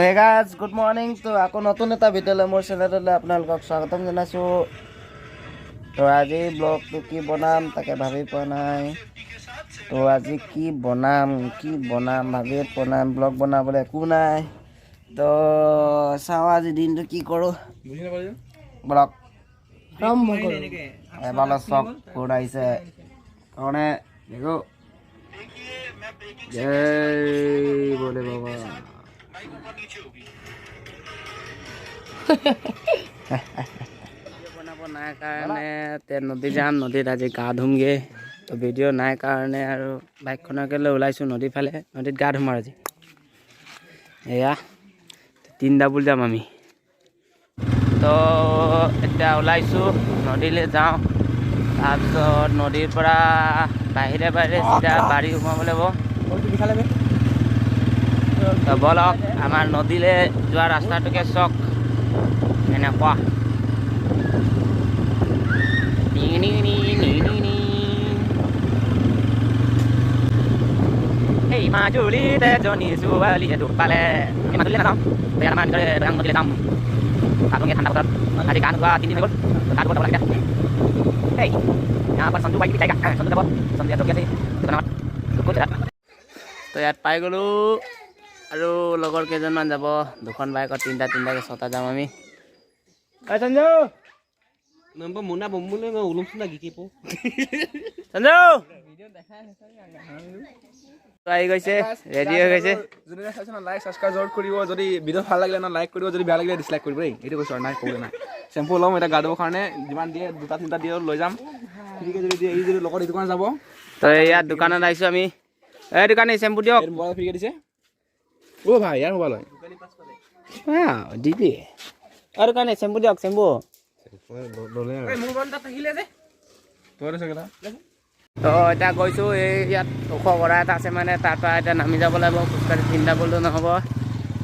Hey guys good morning. তো আকৌ নতুন এটা ভিডিঅ'লৈ মোৰ চেনেললৈ আপোনালোকক স্বাগতম জনাইছোঁ। তো আজি ব্লগটো কি বনাম তাকে ভাবি পোৱা নাই। তো আজি কি বনাম ভাবিয়ে পোৱা নাই। ব্লগ বনাবলৈ একো নাই। তো চাওঁ আজি দিনটো কি কৰোঁ। ব্লগ এবাৰ চক ফোন আহিছে কাৰণে দেখো জয় বলে বাবা। বনাব নাই কাৰণে নদী যাম, নদীত আজি গা ধুমগৈ। তো ভিডিঅ' নাই কাৰণে আৰু বাইকখনকে লৈ ওলাইছোঁ নদীৰ ফালে। নদীত গা ধুম আৰু আজি এয়া 3 ডাবুল যাম আমি। তো এতিয়া ওলাইছোঁ নদীলৈ যাওঁ। তাৰপিছত নদীৰ পৰা বাহিৰে চিধা বাৰী সোমাব লাগিব। তো বলক আমাৰ নদীলৈ যোৱা ৰাস্তাটোকে চাওক এনেকুৱা। এই মাজুলীতে এজনী ছোৱালীয়ে দুখ পালে। এই মাজুলীলৈ নাযাওঁ, আমাৰ ভিতৰে নদীলৈ যাম। আপোনালোকে ঠাণ্ডা বতৰত আজি গা নোধোৱা 3 দিন হৈ গ'ল। গা ধুব যাব লাগে। এই यहाँ पर संजू भाई भी जाएगा। संजू যাব संजू यार আছে দোকানত। তো ইয়াত পাই গ'লোঁ আৰু লগৰ কেইজনমান যাব। 2খন বাইকত 3টা 6টা যাম আমি। এই সঞ্জু নম্বৰ মুনা বম্বুলে মই ওলমছুন লাগি কি পো সঞ্জু আহি গৈছে, ৰেডি হৈ গৈছে। যদি চাইছে না লাইক সাবস্ক্ৰাইব জৰুৰ কৰিব। যদি ভিডিও ভাল লাগিলে না লাইক কৰিব, যদি বেয়া লাগিলে ডিসলাইক কৰিব দেই। এইটো কৈছো আৰু নাই ক'বলৈ নাই। শ্যাম্পু ল'ম এটা গা ধুবৰ কাৰণে, যিমান দিয়ে 2টা 3টা দিয়ে লৈ যাম। ঠিকে যদি দিয়ে এই যদি লগৰ এই দোকান যাব। তো ইয়াত দোকানত আহিছোঁ আমি। এই দোকানী শ্যাম্পু দিয়ক। এই মোবাইল ফ্ৰীকে দিছে। ও ভাই ইয়াৰ মোবাইল হয়। দিবি আৰু দোকানী শ্যাম্পু দিয়ক। শ্যাম্পু এই মোৰ বন্ধ থাকিলে যে তোৰ সগলা। তো এতিয়া গৈছোঁ। এই ইয়াত ওখ গৰা এটা আছে মানে, তাৰ পৰা এতিয়া নামি যাব লাগিব। খোজকাঢ়ি 3 ডাবলটো নহ'ব,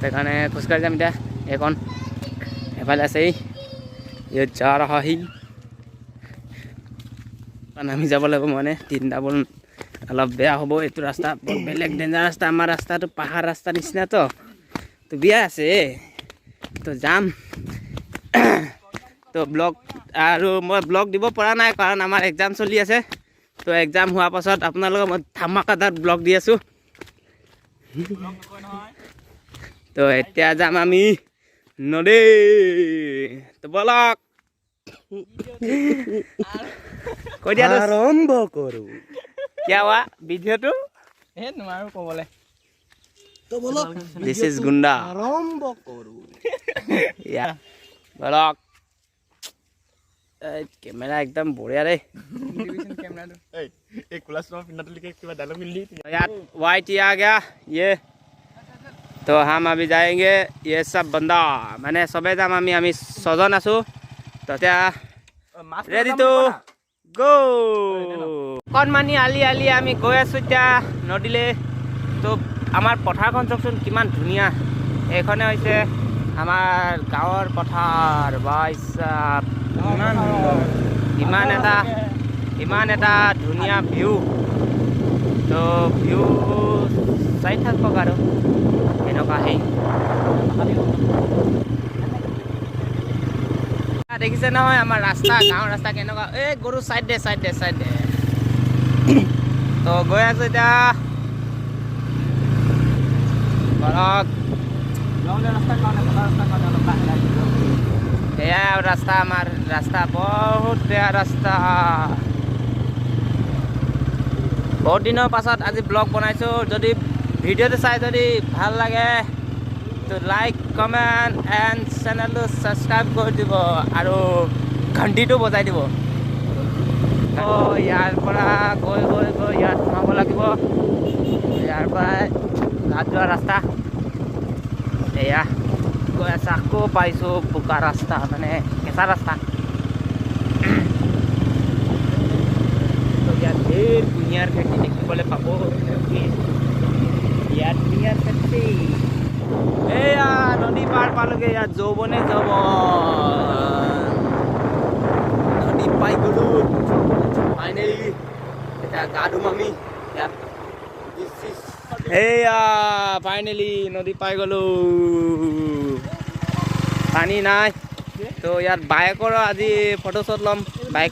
সেইকাৰণে খোজকাঢ়ি যাম এতিয়া। এইখন এফালে আছে, ইয়াত যা ৰহা হি নামি যাব লাগিব মানে। 3 ডাবল অলপ বেয়া হ'ব। এইটো ৰাস্তা বৰ বেলেগ ডেঞ্জাৰ ৰাস্তা। আমাৰ ৰাস্তাটো পাহাৰ ৰাস্তা নিচিনা তো বিয়া আছে। তো যাম। তো ব্লগ আৰু মই ব্লগ দিব পৰা নাই কাৰণ আমাৰ এক্সাম চলি আছে। তো এক্সাম হোৱাৰ পাছত আপোনালোকক মই ধামাকাদাৰ ব্লগ দি আছোঁ। তো এতিয়া যাম আমি নদী। তো বলক কৈ দিয়া আৰম্ভ কৰোঁ। কিয় হোৱা ভিডিঅ'টো নোৱাৰো ক'বলৈ। দিছ ইজ গুণ্ডা। আৰম্ভ কৰোঁ। বলক কেমেৰা একদম বঢ়িয়া ৰে। यार वाइट आ गया ये। तो हम अभी जाएंगे ये सब बंदा मैंने सबे जाम আমি 6জন আছো। তো এতিয়া ৰেডি টু গো। কণমানি আলি আমি গৈ আছোঁ এতিয়া নদীলৈ। তো আমাৰ পথাৰখন চাওকচোন কিমান ধুনীয়া। এইখনে হৈছে আমাৰ গাঁৱৰ পথাৰ। বাইচাপ ইমান এটা ধুনীয়া ভিউ। তো ভিউ চাই থাকক আৰু এনেকুৱা সেই দেখিছে নহয় আমাৰ ৰাস্তা, গাঁৱৰ ৰাস্তা কেনেকুৱা। এই গৰু চাইড দে তো গৈ আছোঁ এতিয়া। এয়া ৰাস্তা, আমাৰ ৰাস্তা বহুত বেয়া ৰাস্তা। বহুত দিনৰ পাছত আজি ব্লগ বনাইছোঁ। যদি ভিডিঅ'টো চাই যদি ভাল লাগে তো লাইক কমেণ্ট এণ্ড চেনেলটো ছাবস্ক্ৰাইব কৰি দিব আৰু ঘণ্টিটো বজাই দিব। তো ইয়াৰ পৰা গৈ ইয়াত সোমাব লাগিব। ইয়াৰ পৰা ঘাট যোৱা ৰাস্তা এয়া গৈ আছে। আকৌ পাইছোঁ বোকা ৰাস্তা, মানে কেঁচা ৰাস্তা। তো ইয়াত ঢেৰ কুঁহিয়াৰ খেতি দেখিবলৈ পাব। ইয়াত কুঁহিয়াৰ খেতি। এয়া নদী পাৰ পালোগে। ইয়াত যৌৱনে নদী পাই গ'লো ফাইনেলি। এতিয়া গা ধুম আমি ইয়াত। এয়া ফাইনেলি নদী পাই গ'লো পানী নাই তো ইয়াত বাইকৰ আজি ফটো শ্বট ল'ম বাইক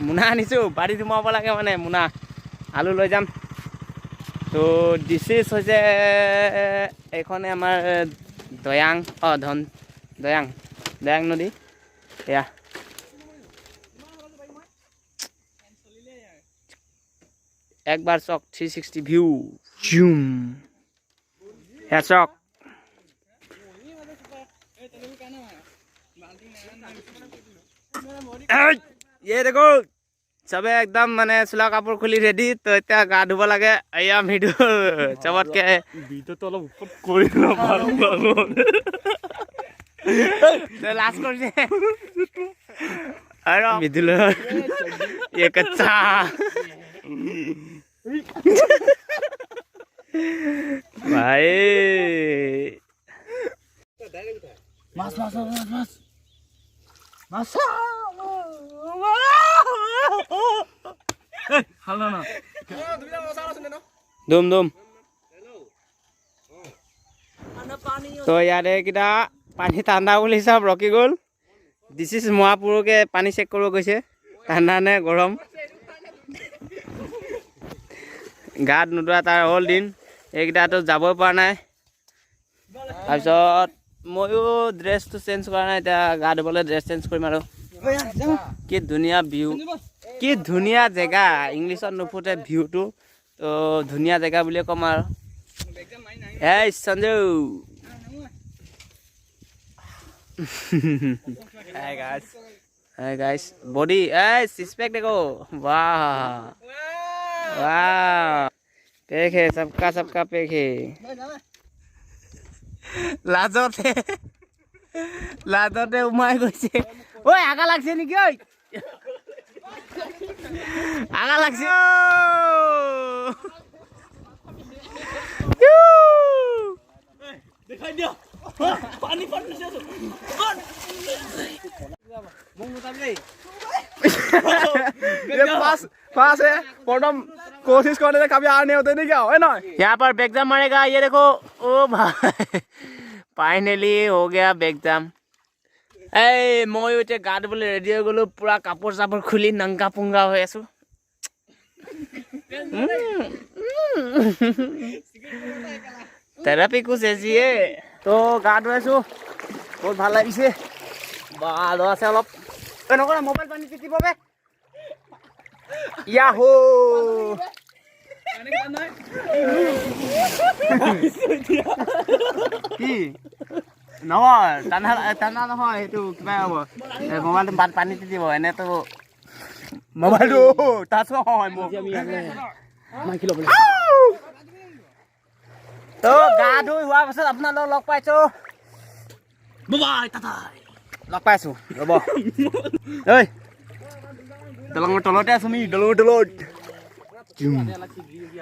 মোনা আনিছোঁ বাৰীত সোমাব লাগে মানে মোনা আলু লৈ যাম তো ডিচিছ হৈছে এইখনে আমাৰ দয়াং দয়াং নদী এয়া একবাৰ চক 360 ভিউ জুম এয়া চক ये देखो सबे एकदम माने चुला कापोर खुली रेडी तो इतना गा धुब लगे एया भिडु चबत के ভিডিও তো অলপ উপর কৰি ল ভালো ভালো তো লাস্ট কৰিছে আৰু মিদুল ये कच्चा भाई मास मास मास मास Masa? Halo na. Dum dum. तो यार किटा पानी ঠাণ্ডা বুলি সব ৰকি গ'ল দিস ইজ মহাপুৰকে পানী চেক কৰিব গৈছে ঠাণ্ডা নে গৰম গাত নুদুৱা তাৰ হ'ল দিন এইকেইটাতো যাবই পৰা নাই তাৰপিছত ময়ো ড্ৰেছটো চেঞ্জ কৰা নাই এতিয়া গা ধুবলৈ ড্ৰেছ চেঞ্জ কৰিম আৰু কি ধুনীয়া ভিউ কি ধুনীয়া জেগা ইংলিছত নুফুটে ভিউটো তো ধুনীয়া জেগা বুলিয়ে ক'ম আৰু এই Sanju Hey guys body six pack देखो वाह वाह पैक है सबका पैक है লাজতে উমাই গৈছে ঐ আগা লাগছে নেকি ঐ আগা লাগছে দেখাই দিয়া পানী দিছে ये पास है प्रथम कोशिश करने से कभी आने होते नहीं क्या है ना यहाँ पर बैग जाम मारेगा ये देखो ओ भाई फाइनली हो गया बैग जाम मैं इतना गा धुबले रेडी हो गलो पूरा कापोर चापोर खुली नंगा पुंगा हो आसो থেৰাপি कुछ ऐसी है तो गा धुवाइছো बहुत ভাল লাগিছে বা দ আছে অলপ এনেকুৱা মোবাইল পানী টিপিব বে ইয়াহো কি নহয় টানা নহয় সেইটো কিবা হ'ব মোবাইলটো পানী টিপিব এনেতো মোবাইলটো টাচ নহয় তো গা ধুই হোৱাৰ পাছত আপোনালোকক লগ পাইছো বাই টাটাই লগ পাইছো ৰ'ব ঐ দলঙৰ তলতে আছো আমি দলঙৰ তলত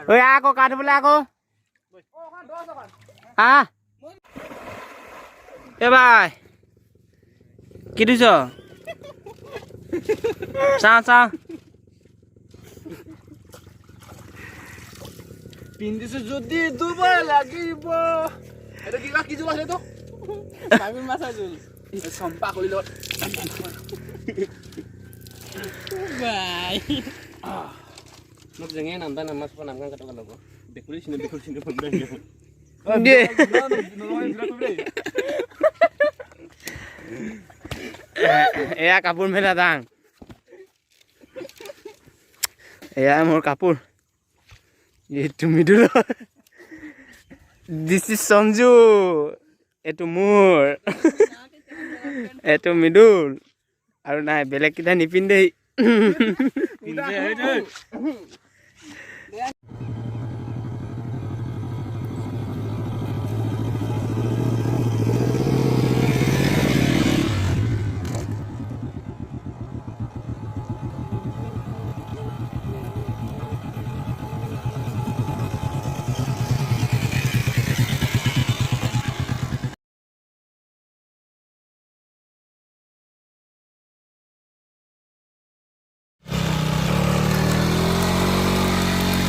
ঐ আকৌ গা ধুবলৈ আকৌ এ ভাই কি দিছ চা পিন্ধিছো যদি দুবাৰ লাগিব এটা কিবা কি জোল আছে তো কামি মাছ জোল চম্পা কৰি ল বাই মোক জেঙে নামটা নামাজ পা নামগান কাটক লগ বেকুৰি চিনে ফোন দে এয়া কাপোৰ মেলা দাং এয়া মোৰ কাপোৰ এইটো মিডুল দিস ইজ সঞ্জু এইটো মোৰ এইটো মিডুল আৰু নাই বেলেগ কিটা নিপিন্ধেই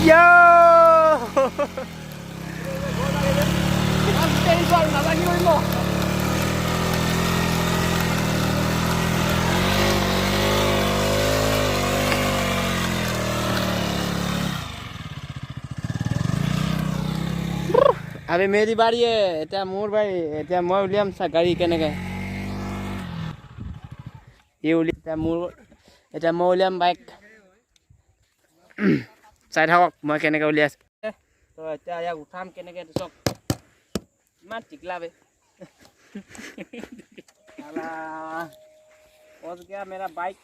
Yo! अबे मेरी बारी है এতিয়া মোৰ বাৰী এতিয়া মই উলিয়াম গাড়ী কেনেকে এই উলিয়া মোৰ এতিয়া মই উলিয়াম বাইক চাই থাকক মই কেনেকে উলিয়াইছো তো এতিয়া ইয়াক উঠাম কেনেকে চক ইমান টিকলা বে साला पहुंच गया मेरा बाइक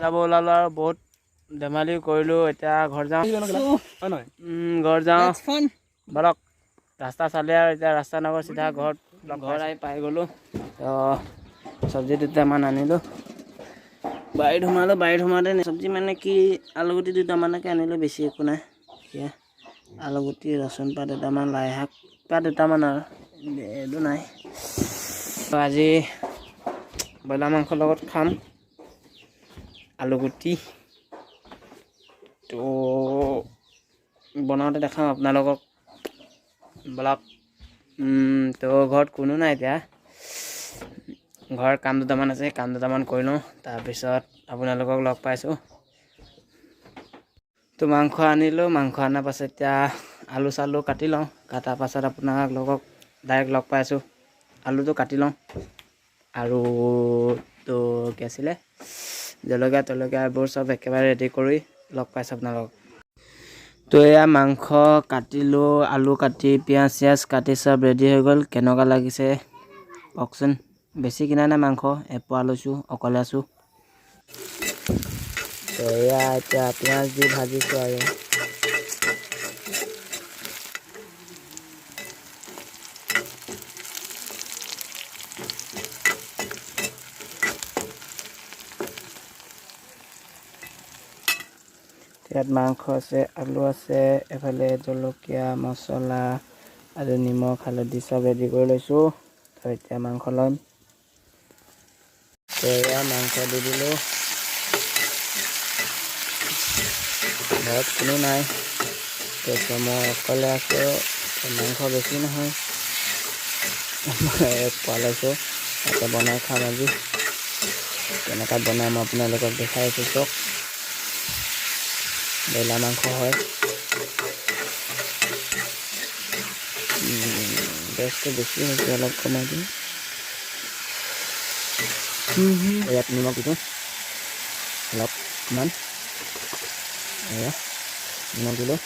যাব ওলালো আৰু বহুত ধেমালি কৰিলোঁ এতিয়া ঘৰ যাওঁ ঘৰ যাওঁ বলক ৰাস্তা চালে আৰু এতিয়া ৰাস্তা নগৰ চিধা ঘৰত ঘৰ আহি পাই গ'লোঁ তো চব্জি দুটামান আনিলোঁ বাৰীত সোমাওঁতে চব্জি মানে কি আলুগুটি দুটামানকে আনিলোঁ বেছি একো নাই এতিয়া আলুগুটি ৰচুন পাত দুটামান লাই শাক পাত দুটামান আৰু এইটো নাই তো আজি ব্ৰইলাৰ মাংসৰ লগত খাম আলুগুটি তো বনাওঁতে দেখাম আপোনালোকক বলক তো ঘৰত কোনো নাই এতিয়া ঘৰত কাম দুটামান আছে কাম দুটামান কৰি লওঁ তাৰপিছত আপোনালোকক লগ পাইছোঁ তো মাংস আনিলোঁ মাংস অনাৰ পাছত এতিয়া আলু চালু কাটি লওঁ কটাৰ পাছত আপোনালোকক ডাইৰেক্ট লগ পাইছোঁ আলুটো কাটি লওঁ আৰু তো কি আছিলে জলকীয়া তলকীয়া এইবোৰ চব একেবাৰে ৰেডি কৰি লগ পাইছোঁ আপোনালোকক তো এয়া মাংস কাটিলোঁ আলু কাটি পিঁয়াজ চিয়াজ কাটি চব ৰেডি হৈ গ'ল কেনেকুৱা লাগিছে কওকচোন বেছি কিনা নাই মাংস এপোৱা লৈছোঁ অকলে আছোঁ তো এয়া এতিয়া পিঁয়াজ দি ভাজিছোঁ আৰু ইয়াত মাংস আছে আলু আছে এফালে জলকীয়া মছলা আৰু নিমখ হালধি চব ৰেডি কৰি লৈছোঁ তো এতিয়া মাংস ল'ম তো এয়া মাংস দি দিলোঁ ঘৰত কোনো নাই তো মই অকলে আছোঁ মাংস বেছি নহয় পোৱা লৈছোঁ তাতে বনাই খাম আজি কেনেকৈ বনাই মই আপোনালোকক দেখাই আছোঁ চক ব্ৰইলাৰ মাংস হয় গেছটো বেছি হৈছে অলপ কমাই দিম ইয়াত নিমখ দিওঁ অলপমান এয়া নিমখ দিলোঁ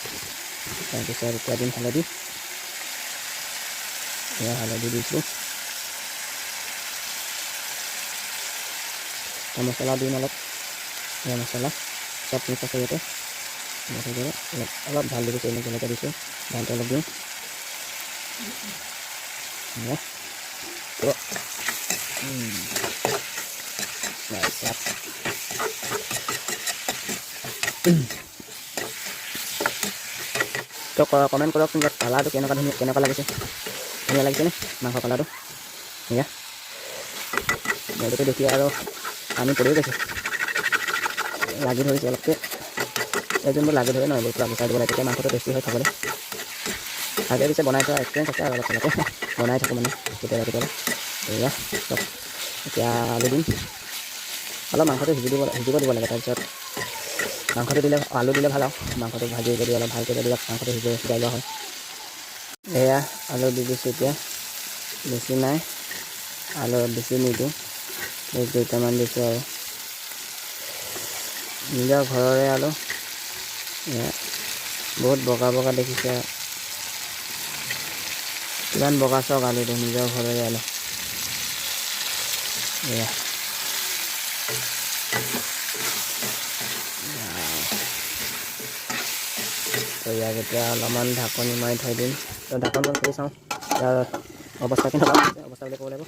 তাৰপিছত এতিয়া দিম হালধি এয়া হালধি দিছোঁ মছলা দিম অলপ এয়া মছলা চব মিক্স আছে ইয়াতে অলপ ভাল দিছোঁ এনেকৈ দিছোঁ ভালটো অলপ দিওঁ তো কমেণ্ট কৰকচোন যে কালাৰটো কেনেকুৱা লাগিছে ধুনীয়া লাগিছেনে মাংস কালাৰটো এয়া মইতো দেখি আৰু পানী পৰি গৈছে লাগি ধৰিছে অলপকৈ এই যোনবোৰ লাগি ধৰে নহয় এইবোৰ পূৰা গুচাই দিব লাগে তেতিয়া মাংসটো টেষ্টি হৈ খাবলৈ আগে পিছে বনাই থোৱা এক্সপিৰিয়েঞ্চ আছে আৰু অলপ চলপকৈ বনাই থাকোঁ মানে কেতিয়াবা এয়া চব এতিয়া আলু দিম অলপ মাংসটো সিজিব দিব লাগে তাৰপিছত মাংসটো দিলে আলু দিলে ভাল আৰু মাংসটো ভাজি যদি অলপ ভালকৈ যদি মাংসটো সিজাই লোৱা হয় এয়া আলু দি দিছোঁ এতিয়া বেছি নাই আলু বেছি নিদিওঁ দুটামান দিছোঁ আৰু নিজৰ ঘৰৰে আলু বহুত বগা দেখিছে কিমান বগা চাওক আলুটো নিজৰ ঘৰৰে আলু এয়া তো ইয়াক এতিয়া অলপমান ঢাকনি মাৰি থৈ দিম তো ঢাকনখন খুলি চাওঁ ইয়াৰ অৱস্থা কেনেকুৱা অৱস্থা বুলি ক'ব লাগিব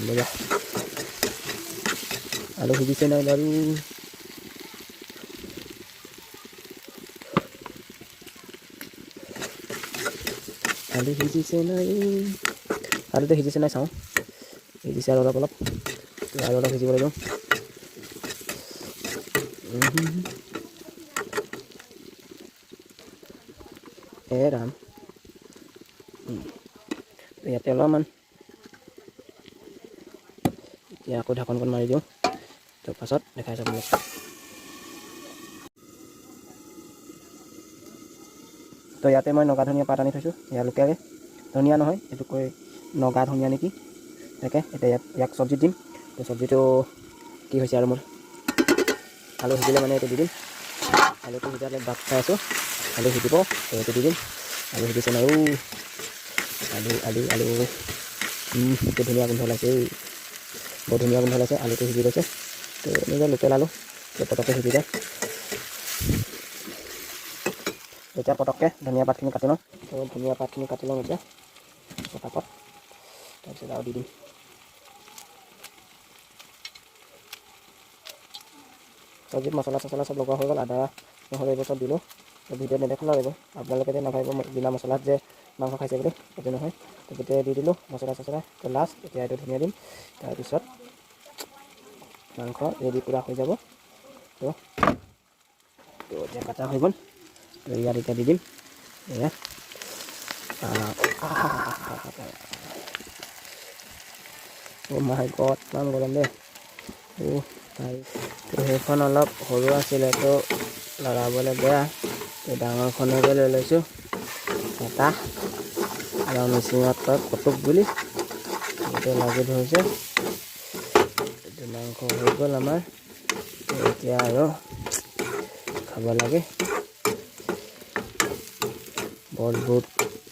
বঢ়িয়া আলু সিজিছে নাই বাৰু আলু সিজিছে নাই আলুটো সিজিছে নাই চাওঁ সিজিছে আৰু অলপ আৰু অলপ সিজিবলৈ দিওঁ ৰাম ইয়াতে অলপমান এতিয়া আকৌ ঢাকনখন মাৰি দিওঁ তাৰ পাছত দেখাই চাব লাগিব তো ইয়াতে মই নগা ধনিয়া পাত আনি থৈছোঁ ইয়াৰ লোকেলকৈ ধনিয়া নহয় এইটো কৈ নগা ধনিয়া নেকি তাকে এতিয়া ইয়াক চব্জিত দিম তো চব্জিটো কি হৈছে আৰু মোৰ আলু সিজিলে মানে এইটো দি দিম আলুটো সিজালে ভাত খাই আছোঁ আলু সিজিব তো এইটো দি দিম আলু সিজিছে নাই আলু এইটো ধুনীয়া গোন্ধ ওলাইছে বহুত ধুনীয়া গোন্ধ ওলাইছে আলুটো সিজি গৈছে তো নিজৰ লোকেল আলু পটককৈ সিজি যায় এতিয়া পটককৈ ধনিয়া পাতখিনি কাটি লওঁ তো ধনিয়া পাতখিনি কাটি লওঁ এতিয়া পটাপট তাৰপিছত আৰু দি দিম চব্জিত মছলা চছলা চব লগোৱা হৈ গ'ল আদা নহৰু এইবোৰ চব দিলোঁ ভিডিঅ'ত নেদেখালোঁ আৰু এইবোৰ আপোনালোকে যে নাভাবিব বিনা মছলাত যে মাংস খাইছে বুলি সেইটো নহয় তো গোটেই দি দিলোঁ মছলা চছলা তো লাষ্ট এতিয়া এইটো ধনিয়া দিম তাৰপিছত মাংস ৰেডি পূৰা হৈ যাব তো এতিয়া কাটা হৈ গ'ল তো ইয়াত এতিয়া দি দিম এয়া মাই গড ইমান গৰম দেই তো সেইখন অলপ সৰু আছিলে তো লগাবলৈ বেয়া তো ডাঙৰখনকে লৈ লৈছোঁ এটা আৰু মিচিঙত কয় কটুক বুলি সেইটো লাগি ধৰিছে এইটো মাংস হৈ গ'ল আমাৰ এতিয়া আৰু খাব লাগে বহুত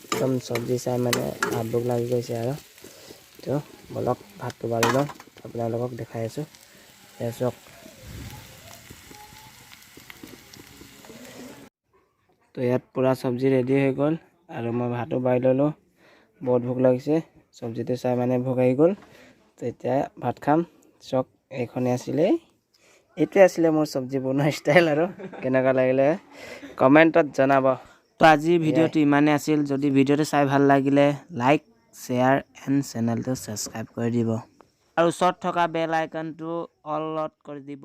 একদম চব্জি চাই মানে হাত ভোক লাগি গৈছে আৰু তো বলক ভাতটো বাঢ়ি লওঁ আপোনালোকক দেখাই আছোঁ চাওক তো ইয়াত পূৰা চব্জি ৰেডি হৈ গ'ল আৰু মই ভাতো বাঢ়ি ল'লোঁ বহুত ভোক লাগিছে চব্জিটো চাই মানে ভোক আহি গ'ল তো এতিয়া ভাত খাম চাওক এইটোৱে আছিলে মোৰ চব্জি বনোৱা ষ্টাইল আৰু কেনেকুৱা লাগিলে কমেণ্টত জনাব তো আজিৰ ভিডিঅ'টো ইমানেই আছিল যদি ভিডিঅ'টো চাই ভাল লাগিলে লাইক শ্বেয়াৰ এণ্ড চেনেলটো ছাবস্ক্ৰাইব কৰি দিব আৰু ওচৰত থকা বেল আইকনটো অলত কৰি দিব